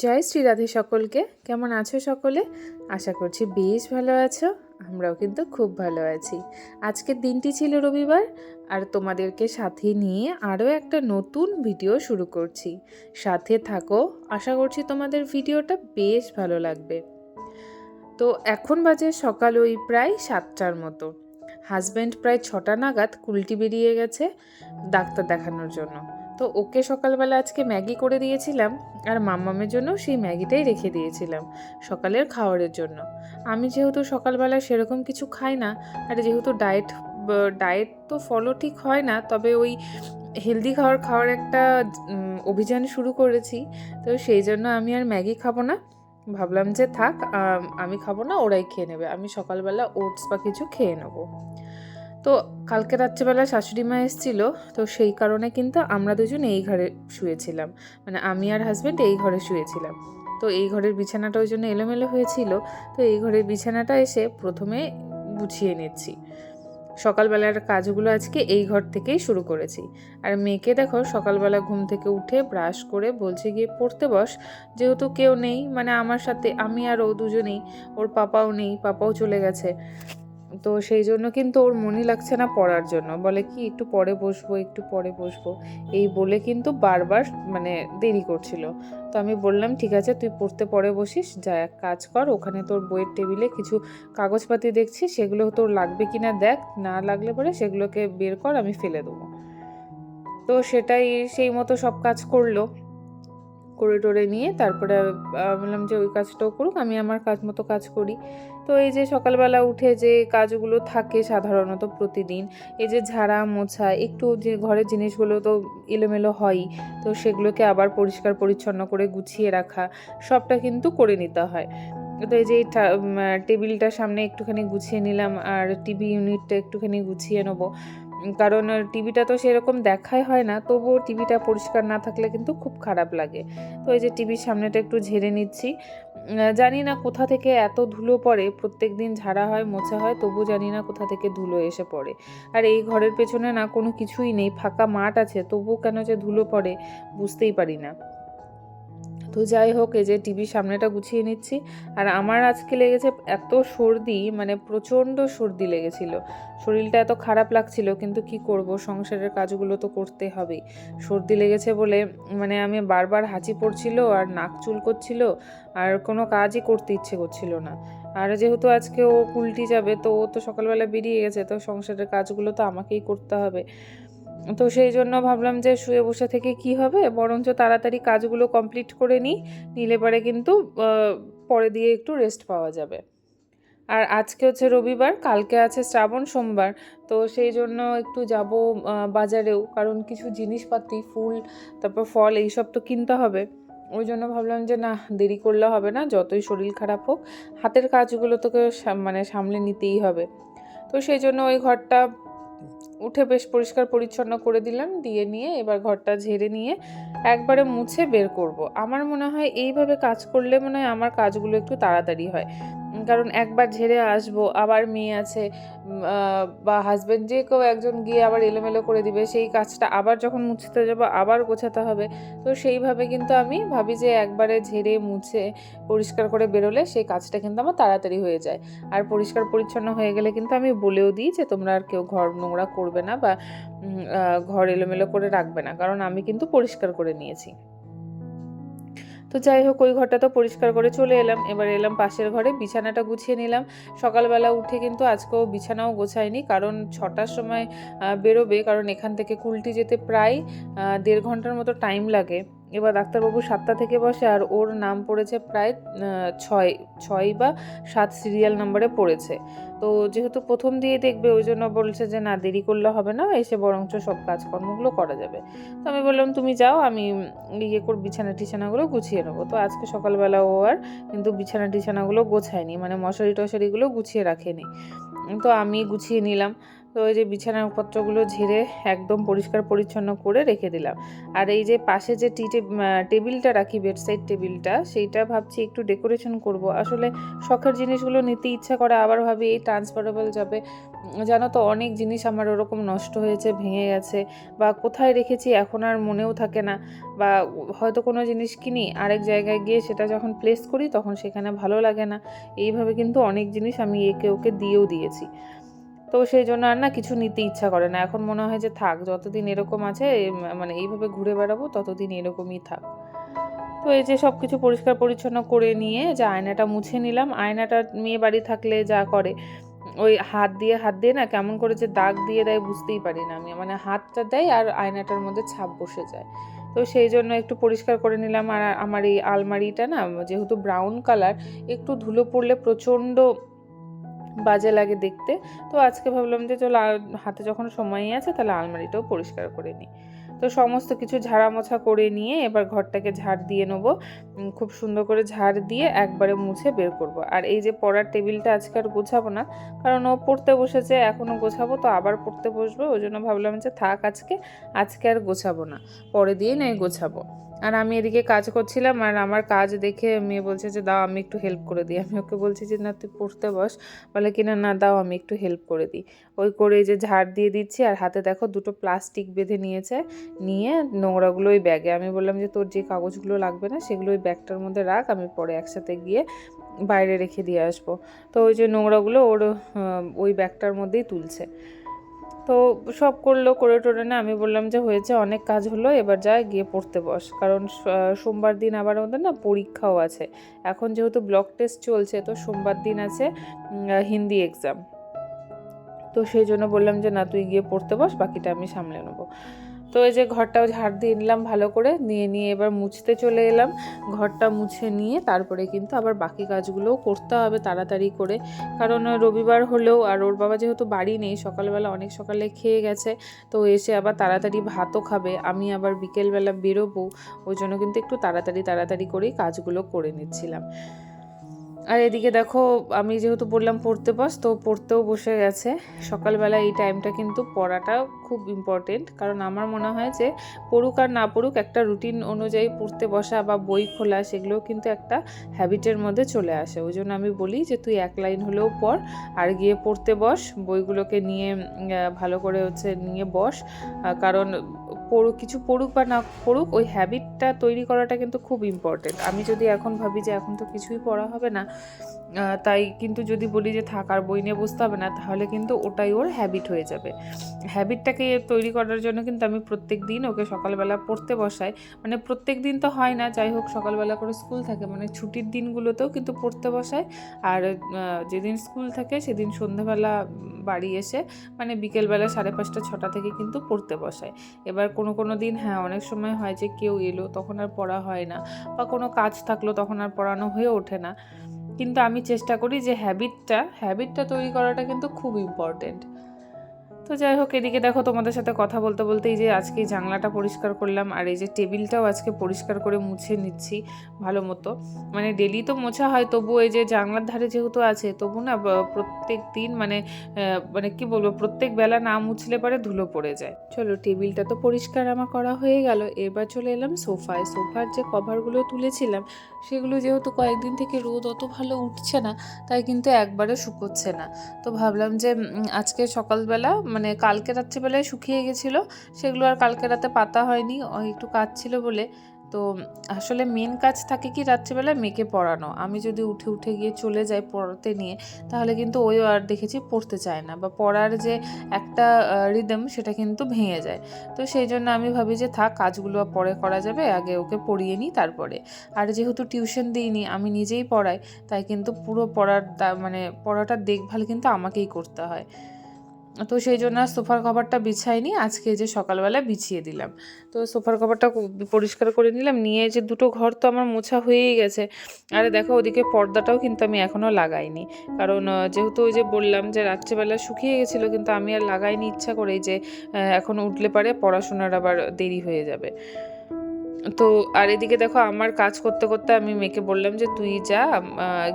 জয় শ্রী রাধে সকলকে। কেমন আছো সকলে? আশা করছি বেশ ভালো আছো। আমরাও কিন্তু খুব ভালো আছি। আজকের দিনটি ছিল রবিবার, আর তোমাদেরকে সাথে নিয়ে আরও একটা নতুন ভিডিও শুরু করছি। সাথে থাকো, আশা করছি তোমাদের ভিডিওটা বেশ ভালো লাগবে। তো এখন বাজে সকাল ওই প্রায় 7টার মতো। হাজব্যান্ড প্রায় 6টা নাগাদ কুলটি বেরিয়ে গেছে ডাক্তার দেখানোর জন্য। তো ওকে সকালবেলা আজকে ম্যাগি করে দিয়েছিলাম, আর মাম্মামের জন্য সেই ম্যাগিটাই রেখে দিয়েছিলাম সকালের খাবারের জন্য। আমি যেহেতু সকালবেলা সেরকম কিছু খাই না, আর যেহেতু ডায়েট তো ফলো ঠিক হয় না, তবে ওই হেলদি খাওয়ার একটা অভিযান শুরু করেছি। তো সেই জন্য আমি আর ম্যাগি খাবো না, ভাবলাম যে থাক, আমি খাবো না, ওরাই খেয়ে নেবে। আমি সকালবেলা ওটস বা কিছু খেয়ে নেবো। তো কালকে রাত্রেবেলা শাশুড়ি মা এসেছিল, তো সেই কারণে কিন্তু আমরা দুজন এই ঘরে শুয়েছিলাম, মানে আমি আর হাজব্যান্ড এই ঘরে শুয়েছিলাম। তো এই ঘরের বিছানাটা ওই জন্য এলোমেলো হয়েছিল। তো এই ঘরের বিছানাটা এসে প্রথমে গুছিয়ে নিচ্ছি। সকালবেলার কাজগুলো আজকে এই ঘর থেকেই শুরু করেছি। আর মেয়েকে দেখো সকালবেলা ঘুম থেকে উঠে ব্রাশ করে বলছে গিয়ে পড়তে বস, যেহেতু কেউ নেই, মানে আমার সাথে আমি আর ও দুজনেই, ওর পাপাও নেই, পাপাও চলে গেছে। তো সেই জন্য কিন্তু ওর মনই লাগছে না পড়ার জন্য, বলে কি একটু পরে বসবো, একটু পরে বসবো, এই বলে কিন্তু বারবার মানে দেরি করছিল। তো আমি বললাম ঠিক আছে, তুই পড়তে পরে বসিস, যা এক কাজ কর, ওখানে তোর বইয়ের টেবিলে কিছু কাগজপাতি দেখছি, সেগুলো তোর লাগবে কিনা দেখ, না লাগলে পরে সেগুলোকে বের কর, আমি ফেলে দেবো। তো সেটাই সেই মতো সব কাজ করলো, করে টোরে নিয়ে তারপরে বললাম যে ওই কাজটাও করুক, আমি আমার কাজ মতো কাজ করি। তো এই যে সকালবেলা উঠে যে কাজগুলো থাকে সাধারণত প্রতিদিন, এই যে ঝাড়া মোছা, একটু যে ঘরের জিনিসগুলো তো এলোমেলো হয়ই, তো সেগুলোকে আবার পরিষ্কার পরিচ্ছন্ন করে গুছিয়ে রাখা, সবটা কিন্তু করে নিতে হয়। তো এই যে টেবিলটার সামনে একটুখানি গুছিয়ে নিলাম, আর টিভি ইউনিটটা একটুখানি গুছিয়ে নেবো, কারণ টিভিটা তো সেরকম দেখাই হয় না, তবুও টিভিটা পরিষ্কার না থাকলে কিন্তু খুব খারাপ লাগে। তো এই যে টিভির সামনেটা একটু ঝেড়ে নিচ্ছি। জানি না কোথা থেকে এত ধুলো পড়ে, প্রত্যেক দিন ঝাড়া হয় মোছা হয়, তবু জানি না কোথা থেকে ধুলো এসে পড়ে। আর এই ঘরের পেছনে না কোনো কিছুই নেই, ফাঁকা মাঠ আছে, তবুও কেন যে ধুলো পড়ে বুঝতেই পারি না। তো যাই হোক, এই যে টিভির সামনেটা গুছিয়ে নিচ্ছি। আর আমার আজকে লেগেছে এত সর্দি, মানে প্রচণ্ড সর্দি লেগেছিল, শরীরটা এত খারাপ লাগছিল, কিন্তু কি করব, সংসারের কাজগুলো তো করতে হবেই। সর্দি লেগেছে বলে মানে আমি বারবার হাঁচি পড়ছিল, আর নাক চুলকোচ্ছিল, আর কোনো কাজই করতে ইচ্ছে করছিল না। আর যেহেতু আজকে ও কুলটি যাবে, তো ও তো সকালবেলা বেরিয়ে গেছে, তো সংসারের কাজগুলো তো আমাকেই করতে হবে। তো সেই জন্য ভাবলাম যে শুয়ে বসে থেকে কি হবে, বরঞ্চ তাড়াতাড়ি কাজগুলো কমপ্লিট করে নিলে পরে কিন্তু পরে দিয়ে একটু রেস্ট পাওয়া যাবে। আর আজকে হচ্ছে রবিবার, কালকে আছে শ্রাবণ সোমবার, তো সেই জন্য একটু যাব বাজারেও, কারণ কিছু জিনিসপাতি, ফুল, তারপর ফল, এইসব তো কিনতে হবে। ওই জন্য ভাবলাম যে না, দেরি করলে হবে না, যতই শরীর খারাপ হোক হাতের কাজগুলো তোকে মানে সামলে নিতেই হবে। তো সেই জন্য ওই ঘরটা উঠে বেশ পরিষ্কার পরিচ্ছন্ন করে দিলাম, দিয়ে নিয়ে এবার ঘরটা ঝেড়ে নিয়ে একবারে মুছে বের করব। আমার মনে হয় এইভাবে কাজ করলে মনে হয় আমার কাজগুলো একটু তাড়াতাড়ি হয়, কারণ একবার ঝেড়ে আসবো, আবার মেয়ে আছে বা হাজব্যান্ড, যে কেউ একজন গিয়ে আবার এলোমেলো করে দিবে, সেই কাজটা আবার যখন মুছতে যাবো আবার গোছাতে হবে। তো সেইভাবে কিন্তু আমি ভাবি যে একবারে ঝেড়ে মুছে পরিষ্কার করে বেরোলে সেই কাজটা কিন্তু আমার তাড়াতাড়ি হয়ে যায়। আর পরিষ্কার পরিচ্ছন্ন হয়ে গেলে কিন্তু আমি বলেও দিই যে তোমরা আর কেউ ঘর নোংরা করবে না, বা ঘর এলোমেলো করে রাখবে না, কারণ আমি কিন্তু পরিষ্কার করে নিয়েছি। তো যাই হোক, ওই ঘরটা তো পরিষ্কার করে চলে এলাম, এবার এলাম পাশের ঘরে, বিছানাটা গুছিয়ে নিলাম। সকালবেলা উঠে কিন্তু আজকেও বিছানাও গোছায়নি, কারণ 6টার সময় বেরোবে, কারণ এখান থেকে কুলটি যেতে প্রায় 1.5 ঘন্টার মতো টাইম লাগে। এবার ডাক্তারবাবু 7টা থেকে বসে, আর ওর নাম পড়েছে প্রায় 6 বা 7 সিরিয়াল নাম্বারে পড়েছে। তো যেহেতু প্রথম দিয়ে দেখবে, ওই জন্য বলছে যে না, দেরি করলে হবে না, এসে বরঞ্চ সব কাজকর্মগুলো করা যাবে। তো আমি বললাম তুমি যাও, আমি বিছানা টিছানাগুলো গুছিয়ে নেবো। তো আজকে সকালবেলা ও আর কিন্তু বিছানা টিছানাগুলো গোছায়নি, মানে মশারি টশারিগুলো গুছিয়ে রাখেনি, তো আমি গুছিয়ে নিলাম। তো ওই যে বিছানাপত্রগুলো ঝেড়ে একদম পরিষ্কার পরিচ্ছন্ন করে রেখে দিলাম। আর এই যে পাশে যে টেবিলটা রাখি, বেডসাইড টেবিলটা, সেইটা ভাবছি একটু ডেকোরেশন করব। আসলে শখের জিনিসগুলো নিতে ইচ্ছা করে, আবার ভাবি এই ট্রান্সফারেবল যাবে। জানো তো অনেক জিনিস আমার ওরকম নষ্ট হয়েছে, ভেঙে গেছে, বা কোথায় রেখেছি এখন আর মনেও থাকে না, বা হয়তো কোনো জিনিস কিনি আরেক জায়গায় গিয়ে সেটা যখন প্লেস করি তখন সেখানে ভালো লাগে না। এইভাবে কিন্তু অনেক জিনিস আমি একে ওকে দিয়েও দিয়েছি। তো সেই জন্য আর না কিছু নিতে ইচ্ছা করে না। এখন মনে হয় যে থাক, যতদিন এরকম আছে মানে এইভাবে ঘুরে বেড়াবো ততদিন এরকমই থাক। তো এই যে সব কিছু পরিষ্কার পরিচ্ছন্ন করে নিয়ে যে আয়নাটা মুছে নিলাম। আয়নাটা মেয়ে বাড়ি থাকলে যা করে, ওই হাত দিয়ে না কেমন করে যে দাগ দিয়ে দেয় বুঝতেই পারি না আমি, মানে হাতটা দেয় আর আয়নাটার মধ্যে ছাপ বসে যায়। তো সেই জন্য একটু পরিষ্কার করে নিলাম। আর আমার এই আলমারিটা না যেহেতু ব্রাউন কালার, একটু ধুলো পড়লে প্রচণ্ড বাজে লাগে দেখতে। তো আজকে ভাবলাম যে চলো হাতে যখন সময়ই আছে তাহলে আলমারিটাও পরিষ্কার করে নিই। তো সমস্ত কিছু ঝাড়া মোছা করে নিয়ে এবার ঘরটাকে ঝাড় দিয়ে নেবো। খুব সুন্দর করে ঝাড় দিয়ে একবারে মুছে বের করব। আর এই যে পড়ার টেবিলটা আজকে আর গোছাবো না, কারণ ও পড়তে বসেছে, এখনও গোছাবো তো আবার পড়তে বসবো। ওই জন্য ভাবলাম যে থাক, আজকে আর গোছাবো না, পরে দিয়ে নয় গোছাবো। আর আমি এদিকে কাজ করছিলাম, আর আমার কাজ দেখে মেয়ে বলছে যে দাও আমি একটু হেল্প করে দিই। আমি ওকে বলছি যে না তুই পড়তে বস, বলে কিনা না দাও আমি একটু হেল্প করে দিই। ওই করে যে ঝাড় দিয়ে দিচ্ছি, আর হাতে দেখো দুটো প্লাস্টিক বেঁধে নিয়েছে, নিয়ে নোংরাগুলো ওই ব্যাগে। আমি বললাম যে তোর যে কাগজগুলো লাগবে না সেগুলো ওই ব্যাগটার মধ্যে রাখ, আমি পরে একসাথে গিয়ে বাইরে রেখে দিয়ে আসবো। তো ওই যে নোংরাগুলো ওর ওই ব্যাগটার মধ্যেই তুলছে। তো সব করলো, করে টোরে না আমি বললাম যে হয়েছে, অনেক কাজ হলো, এবার যা গিয়ে পড়তে বস, কারণ সোমবার দিন আবার আমাদের না পরীক্ষাও আছে। এখন যেহেতু ব্লক টেস্ট চলছে, তো সোমবার দিন আছে হিন্দি এক্সাম। তো সেই জন্য বললাম যে না তুই গিয়ে পড়তে বস, বাকিটা আমি সামলে নেবো। তো এই যে ঘরটাও ঝাড় দিয়ে নিলাম ভালো করে, নিয়ে এবার মুছতে চলে এলাম। ঘরটা মুছে নিয়ে তারপরে কিন্তু আবার বাকি কাজগুলোও করতে হবে তাড়াতাড়ি করে, কারণ রবিবার হলেও আর ওর বাবা যেহেতু বাড়ি নেই, সকালবেলা অনেক সকালে খেয়ে গেছে, তো এসে আবার তাড়াতাড়ি ভাতও খাবে, আমি আবার বিকেলবেলা বেরোবো, ওই জন্য কিন্তু একটু তাড়াতাড়ি করেই কাজগুলো করে নিচ্ছিলাম। আর এদিকে দেখো আমি যেহেতু বললাম পড়তে বস, তো পড়তেও বসে গেছে। সকালবেলা এই টাইমটা কিন্তু পড়াটা খুব ইম্পর্টেন্ট, কারণ আমার মনে হয় যে পড়ুক আর না পড়ুক একটা রুটিন অনুযায়ী পড়তে বসা বা বই খোলা, সেগুলোও কিন্তু একটা হ্যাবিটের মধ্যে চলে আসে। ওই জন্য আমি বলি যে তুই এক লাইন হলেও পড়, আর গিয়ে পড়তে বস, বইগুলোকে নিয়ে ভালো করে নিয়ে বস, কারণ কিছু পড়ুক বা না পড়ুক, ওই হ্যাবিটটা তৈরি করাটা কিন্তু খুব ইম্পর্টেন্ট। আমি যদি এখন ভাবি যে এখন তো কিছুই পড়া হবে না, তাই কিন্তু যদি বলি যে থাক আর বই নিয়ে বসতে হবে না, তাহলে কিন্তু ওটাই ওর হ্যাবিট হয়ে যাবে। হ্যাবিটটাকে তৈরি করার জন্য কিন্তু আমি প্রত্যেক দিন ওকে সকালবেলা পড়তে বসাই। মানে প্রত্যেক দিন তো হয় না, যাই হোক সকালবেলা করে স্কুল থাকে, মানে ছুটির দিনগুলোতেও কিন্তু পড়তে বসাই। আর যেদিন স্কুল থাকে সেদিন সন্ধ্যাবেলা বাড়ি এসে মানে বিকেলবেলা 5:30 6টা থেকে কিন্তু পড়তে বসাই। এবার কোনো দিন হ্যাঁ অনেক সময় হয় যে কেউ এলো তখন আর পড়া হয় না, বা কোনো কাজ থাকলো তখন আর পড়ানো হয়ে ওঠে না। কিন্তু আমি চেষ্টা করি যে হ্যাবিটটা তৈরি করাটা কিন্তু খুব ইম্পর্টেন্ট। তো যাই হোক, এদিকে দেখো তোমাদের সাথে কথা বলতে বলতে এই যে আজকে জানলাটা পরিষ্কার করলাম, আর এই যে টেবিলটাও আজকে পরিষ্কার করে মুছে নিচ্ছি ভালো মতো। মানে ডেলি তো মোছা হয়, তবু এই যে জানলার ধারে যেহেতু আছে, তবু না প্রত্যেক দিন মানে কি বলবো, প্রত্যেক বেলা না মুছলে পরে ধুলো পড়ে যায়। চলো টেবিলটা তো পরিষ্কার আমার করা হয়ে গেল, এবার চলে এলাম সোফার যে কভারগুলো তুলেছিলাম, সেগুলো যেহেতু কয়েকদিন থেকে রোদ অত ভালো উঠছে না, তাই কিন্তু একবারে শুকোচ্ছে না। তো ভাবলাম যে আজকে সকালবেলা মানে কালকে রাত্রিবেলায় শুকিয়ে গেছিলো, সেগুলো আর কালকে রাতে পাতা হয়নি, একটু কাজ ছিল বলে। তো আসলে মেন কাজ থাকে কি রাত্রিবেলায় মেয়েকে পড়ানো। আমি যদি উঠে গিয়ে চলে যাই পড়াতে নিয়ে, তাহলে কিন্তু ওই আর দেখেছি পড়তে চায় না, বা পড়ার যে একটা রিদম সেটা কিন্তু ভেঙে যায়। তো সেই জন্য আমি ভাবি যে থাক, কাজগুলো পরে করা যাবে, আগে ওকে পড়িয়ে নিই তারপরে। আর যেহেতু টিউশন দিইনি, আমি নিজেই পড়াই, তাই কিন্তু পুরো মানে পড়াটার দেখভাল কিন্তু আমাকেই করতে হয়। তো সেই জন্য সোফার কভারটা বিছাইনি, আজকে যে সকালবেলা বিছিয়ে দিলাম। তো সোফার কভারটা পরিষ্কার করে নিলাম, নিয়ে যে দুটো ঘর তো আমার মোছা হয়েই গেছে। আরে দেখো ওদিকে পর্দাটাও কিন্তু আমি এখনও লাগাইনি, কারণ যেহেতু ওই যে বললাম যে রাত্রেবেলা শুকিয়ে গেছিলো, কিন্তু আমি আর লাগাইনি ইচ্ছা করেই, যে এখন উঠলে পারে পড়াশোনার আবার দেরি হয়ে যাবে। তো আর এদিকে দেখো আমার কাজ করতে করতে আমি মেয়েকে বললাম যে তুই যা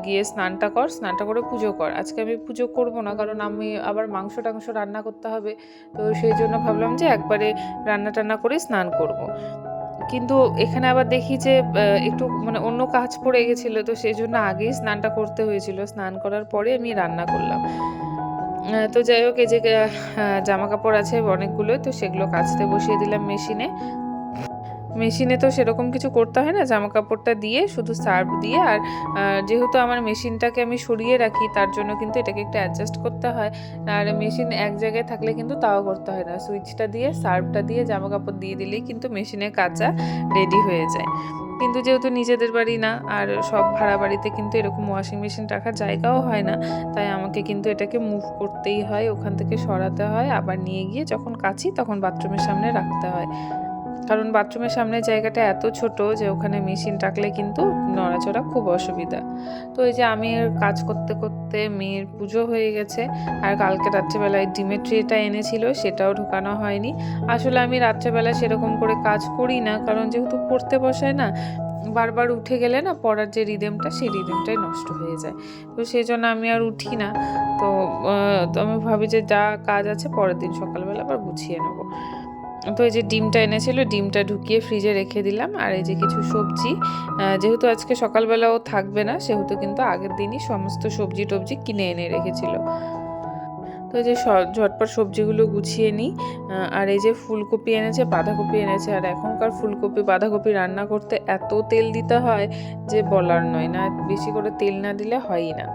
গিয়ে স্নানটা কর, স্নানটা করে পুজো কর। আজকে আমি পুজো করব না, কারণ আমি আবার মাংস টাংস রান্না করতে হবে। তো সেই জন্য ভাবলাম যে একবারে রান্না টান্না করে স্নান করব। কিন্তু এখানে আবার দেখি যে একটু মানে অন্য কাজ পড়ে গেছিলো, তো সেই জন্য আগেই স্নানটা করতে হয়েছিল। স্নান করার পরে আমি রান্না করলাম। তো যাই হোক, এই যে জামা কাপড় আছে অনেকগুলো, তো সেগুলো কাচতে বসিয়ে দিলাম মেশিনে। মেশিনে তো সেরকম কিছু করতে হয় না, জামা কাপড়টা দিয়ে শুধু সার্ফ দিয়ে, আর যেহেতু আমার মেশিনটাকে আমি সরিয়ে রাখি তার জন্য কিন্তু এটাকে একটু অ্যাডজাস্ট করতে হয়। আর মেশিন এক জায়গায় থাকলে কিন্তু তাও করতে হয় না, সুইচটা দিয়ে সার্ফটা দিয়ে জামা কাপড় দিয়ে দিলেই কিন্তু মেশিনে কাচা রেডি হয়ে যায়। কিন্তু যেহেতু নিজেদের বাড়ি না, আর সব ভাড়া বাড়িতে কিন্তু এরকম ওয়াশিং মেশিন রাখার জায়গাও হয় না, তাই আমাকে কিন্তু এটাকে মুভ করতেই হয়, ওখান থেকে সরাতে হয়, আবার নিয়ে গিয়ে যখন কাচি তখন বাথরুমের সামনে রাখতে হয়। কারণ বাথরুমের সামনের জায়গাটা এত ছোট যে ওখানে মেশিন রাখলে কিন্তু নড়াচড়া খুব অসুবিধা। তো এই যে আমি কাজ করতে করতে মেয়ের পুজো হয়ে গেছে। আর কালকে রাত্রেবেলায় ডিমের ট্রেটা এনেছিল, সেটাও ঢোকানো হয়নি। আসলে আমি রাত্রেবেলা সেরকম করে কাজ করি না, কারণ যেহেতু পড়তে বসায় না, বারবার উঠে গেলে না পড়ার যে রিদেমটা সেই রিদেমটাই নষ্ট হয়ে যায়। তো সেই জন্য আমি আর উঠি না। তো আমি ভাবি যে যা কাজ আছে পরের দিন সকালবেলা আবার গুছিয়ে নেবো। তো এই যে ডিমটা এনেছিল, ডিমটা ঢুকিয়ে ফ্রিজে রেখে দিলাম। আর এই যে কিছু সবজি, যেহেতু আজকে সকালবেলাও থাকবে না, সেহেতু কিন্তু আগের দিনই সমস্ত সবজি টবজি কিনে এনে রেখেছিল। তো এই যে ঝটপট সবজিগুলো গুছিয়ে নিই। আর এই যে ফুলকপি এনেছে, বাঁধাকপি এনেছে। আর এখনকার ফুলকপি বাঁধাকপি রান্না করতে এত তেল দিতে হয় যে বলার নয়, না বেশি করে তেল না দিলে হয়ই না।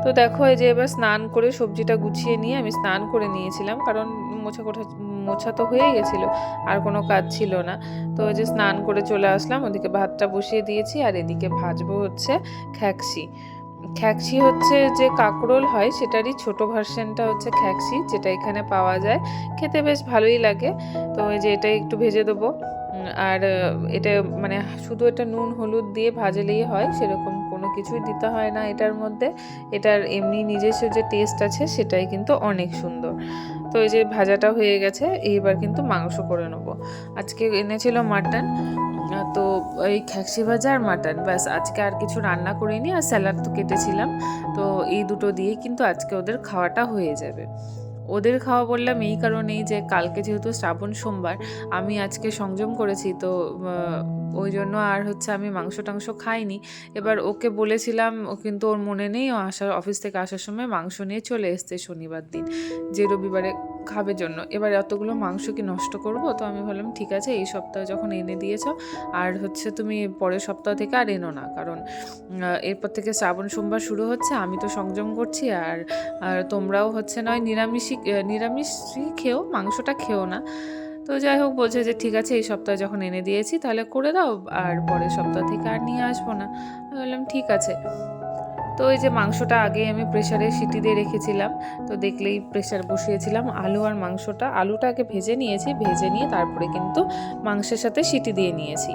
তো দেখো এই যে এবার স্নান করে সবজিটা গুছিয়ে নিয়ে আমি স্নান করে নিয়েছিলাম, কারণ মোছা তো হয়ে গেছিলো, আর কোনো কাজ ছিল না। তো ওই যে স্নান করে চলে আসলাম, ওদিকে ভাতটা বসিয়ে দিয়েছি। আর এদিকে ভাজবো হচ্ছে খ্যাকসি। খ্যাকসি হচ্ছে যে কাঁকরোল হয় সেটারই ছোট ভার্সনটা হচ্ছে খ্যাকসি, যেটা এখানে পাওয়া যায়। খেতে বেশ ভালোই লাগে। তো এই যে এটা একটু ভেজে দেবো। আর এটা মানে শুধু এটা নুন হলুদ দিয়ে ভাজলেই হয়, সেরকম কোনো কিছুই দিতে হয় না এটার মধ্যে। এটার এমনি নিজস্ব যে টেস্ট আছে সেটাই কিন্তু অনেক সুন্দর। তো এই যে ভাজাটা হয়ে গেছে, এইবার কিন্তু মাংস করে নেবো। আজকে এনেছিল মাটন, তো এই খ্যাকসি ভাজা আর মাটন, ব্যাস। আজকে আর কিছু রান্না করিনি, আর স্যালাড তো কেটেছিলাম। তো এই দুটো দিয়ে কিন্তু আজকে ওদের খাওয়াটা হয়ে যাবে। ওদের খাওয়া বললাম এই কারণেই যে কালকে যেহেতু শ্রাবণ সোমবার, আমি আজকে সংযম করেছি, তো ওই জন্য আর হচ্ছে আমি মাংস টাংস খাইনি। এবার ওকে বলেছিলাম, ও কিন্তু ওর মনে নেই, ও অফিস থেকে আসার সময় মাংস নিয়ে চলে এসছে শনিবার দিন, যে রবিবারে খাবে জন্য। এবার এতগুলো মাংস কি নষ্ট করব? তো আমি ভাবলাম ঠিক আছে, এই সপ্তাহে যখন এনে দিয়েছো, আর হচ্ছে তুমি পরের সপ্তাহ থেকে আর এনো না, কারণ এরপর থেকে শ্রাবণ সোমবার শুরু হচ্ছে, আমি তো সংযম করছি, আর তোমরাও হচ্ছে নয় নিরামিষই খেও, মাংসটা খেও না। তো যাই হোক, বলছে যে ঠিক আছে, এই সপ্তাহে যখন এনে দিয়েছি তাহলে করে দাও, আর পরের সপ্তাহ থেকে আর নিয়ে আসবো না। আমি বললাম ঠিক আছে। তো এই যে মাংসটা আগে আমি প্রেসারে সিটি দিয়ে রেখেছিলাম, তো দেখলেই প্রেসার বসিয়েছিলাম। আলু আর মাংসটা, আলুটা আগে ভেজে নিয়েছি, ভেজে নিয়ে তারপরে কিন্তু মাংসের সাথে সিটি দিয়ে নিয়েছি।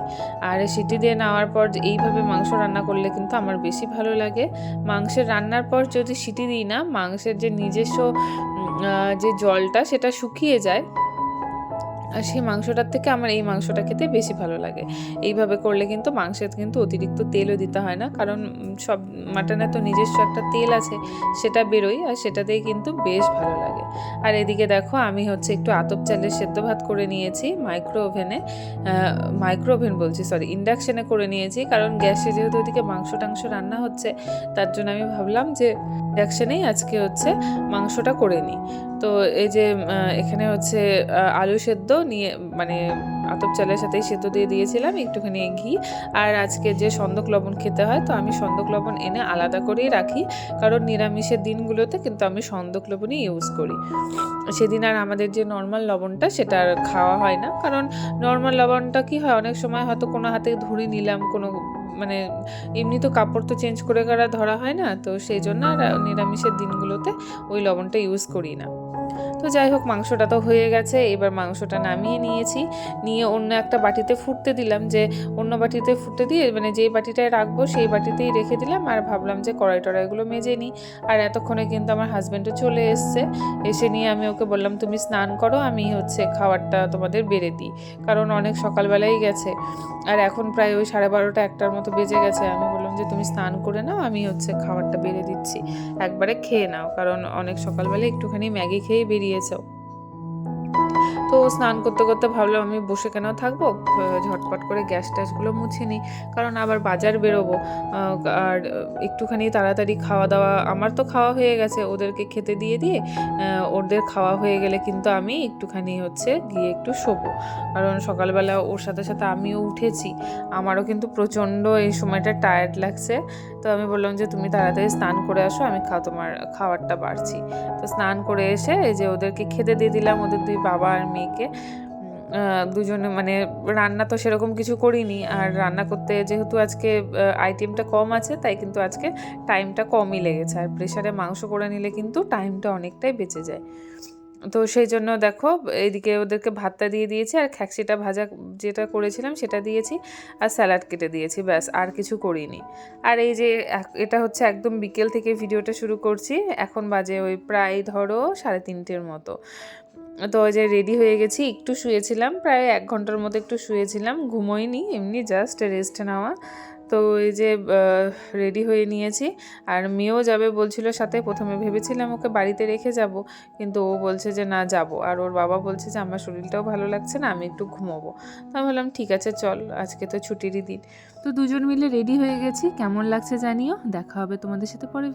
আর সিটি দিয়ে নেওয়ার পর এইভাবে মাংস রান্না করলে কিন্তু আমার বেশি ভালো লাগে। মাংসের রান্নার পর যদি সিটি দিই না, মাংসের যে নিজস্ব যে জলটা সেটা শুকিয়ে যায়, আর সেই মাংসটার থেকে আমার এই মাংসটা খেতে বেশি ভালো লাগে। এইভাবে করলে কিন্তু মাংসের কিন্তু অতিরিক্ত তেলও দিতে হয় না, কারণ সব মাটনে তো নিজস্ব একটা তেল আছে, সেটা বেরোয়, আর সেটাতেই কিন্তু বেশ ভালো লাগে। আর এদিকে দেখো আমি হচ্ছে একটু আতপ চালের সেদ্ধ ভাত করে নিয়েছি মাইক্রো ওভেন বলছি, সরি, ইন্ডাকশানে করে নিয়েছি, কারণ গ্যাসে যেহেতু ওদিকে মাংস টাংস রান্না হচ্ছে, তার জন্য আমি ভাবলাম যে ইন্ডাকশানেই আজকে হচ্ছে মাংসটা করে নিই। তো এই যে এখানে হচ্ছে আলু সেদ্ধ নিয়ে, মানে আতপ চালের সাথেই সেদ্ধ দিয়ে দিয়েছিলাম, একটুখানি ঘি। আর আজকে যে সন্দক লবণ খেতে হয়, তো আমি সন্দক লবণ এনে আলাদা করেই রাখি, কারণ নিরামিষের দিনগুলোতে কিন্তু আমি সন্দক লবণই ইউজ করি। সেদিন আর আমাদের যে নর্মাল লবণটা সেটা আর খাওয়া হয় না, কারণ নর্মাল লবণটা কি হয়, অনেক সময় হয়তো কোনো হাতে ধরে নিলাম, কোনো মানে এমনি তো কাপড় তো চেঞ্জ করে ধরা হয় না, তো সেই জন্য আর নিরামিষের দিনগুলোতে ওই লবণটা ইউজ করি না। তো তো যাই হোক, মাংসটা তো হয়ে গেছে। এবার মাংসটা নামিয়ে নিয়েছি, নিয়ে অন্য একটা বাটিতে ফুটতে দিলাম, যে অন্য বাটিতে ফুটতে দিয়ে মানে যেই বাটিটায় রাখবো সেই বাটিতেই রেখে দিলাম। আর ভাবলাম যে কড়াই টড়াইগুলো মেজে নিই। আর এতক্ষণে কিন্তু আমার হাজব্যান্ডও চলে এসছে। এসে নিয়ে আমি ওকে বললাম তুমি স্নান করো, আমি খাবারটা তোমাদের বেড়ে দিই, কারণ অনেক সকালবেলাই গেছে। আর এখন প্রায় ওই 12:30 1টার মতো বেজে গেছে। আমি বললাম যে তুমি স্নান করে নাও, আমি খাবারটা বেড়ে দিচ্ছি, একবারে খেয়ে নাও, কারণ অনেক সকালবেলা একটুখানি ম্যাগি খেয়ে বেরিয়েছো। তো স্নান করতে করতে ভাবলাম আমি বসে কেন থাকবো, ঝটপট করে গ্যাস ট্যাসগুলো মুছে নিই, কারণ আবার বাজার বেরোবো। আর একটুখানি তাড়াতাড়ি খাওয়া দাওয়া, আমার তো খাওয়া হয়ে গেছে, ওদেরকে খেতে দিয়ে দিয়ে ওদের খাওয়া হয়ে গেলে কিন্তু আমি একটুখানি গিয়ে একটু শোবো, কারণ সকালবেলা ওর সাথে সাথে আমিও উঠেছি, আমারও কিন্তু প্রচণ্ড এই সময়টা টায়ার্ড লাগছে। তো আমি বললাম যে তুমি তাড়াতাড়ি স্নান করে আসো, আমি তোমার খাবারটা বাড়ছি। তো স্নান করে এসে এই যে ওদেরকে খেতে দিয়ে দিলাম, ওদের দুই বাবা আর মেয়েকে। দুজনে মানে রান্না তো সেরকম কিছু করিনি, আর রান্না করতে যেহেতু আজকে আইটেমটা কম আছে, তাই কিন্তু আজকে টাইমটা কমই লেগেছে। আর প্রেশারে মাংস করে নিলে কিন্তু টাইমটা অনেকটাই বেঁচে যায়। তো সেই জন্য দেখো এইদিকে ওদেরকে ভাতটা দিয়ে দিয়েছি, আর খ্যাকসিটা ভাজা যেটা করেছিলাম সেটা দিয়েছি, আর স্যালাড কেটে দিয়েছি, ব্যাস আর কিছু করিনি। আর এই যে এটা একদম বিকেল থেকে ভিডিওটা শুরু করছি, এখন বাজে ওই প্রায় ধরো 3:30 মতো। তো ওই যে রেডি হয়ে গেছি, একটু শুয়েছিলাম, প্রায় 1 ঘন্টার মতো একটু শুয়েছিলাম, ঘুমোইনি, এমনি জাস্ট রেস্ট নেওয়া। তো এই যে রেডি হয়ে নিয়েছি, আর মেয়েও যাবে বলছিল সাথে। প্রথমে ভেবেছিলাম ওকে বাড়িতে রেখে যাব, কিন্তু ও বলছে যে না যাব, আর ওর বাবা বলছে যে আমার শরীরটাও ভালো লাগছে না, আমি একটু ঘুমোবো। তো আমি বললাম ঠিক আছে চল, আজকে তো ছুটিরই দিন। তো দুজন মিলে রেডি হয়ে গেছি, কেমন লাগছে জানিও, দেখা হবে তোমাদের সাথে পরে।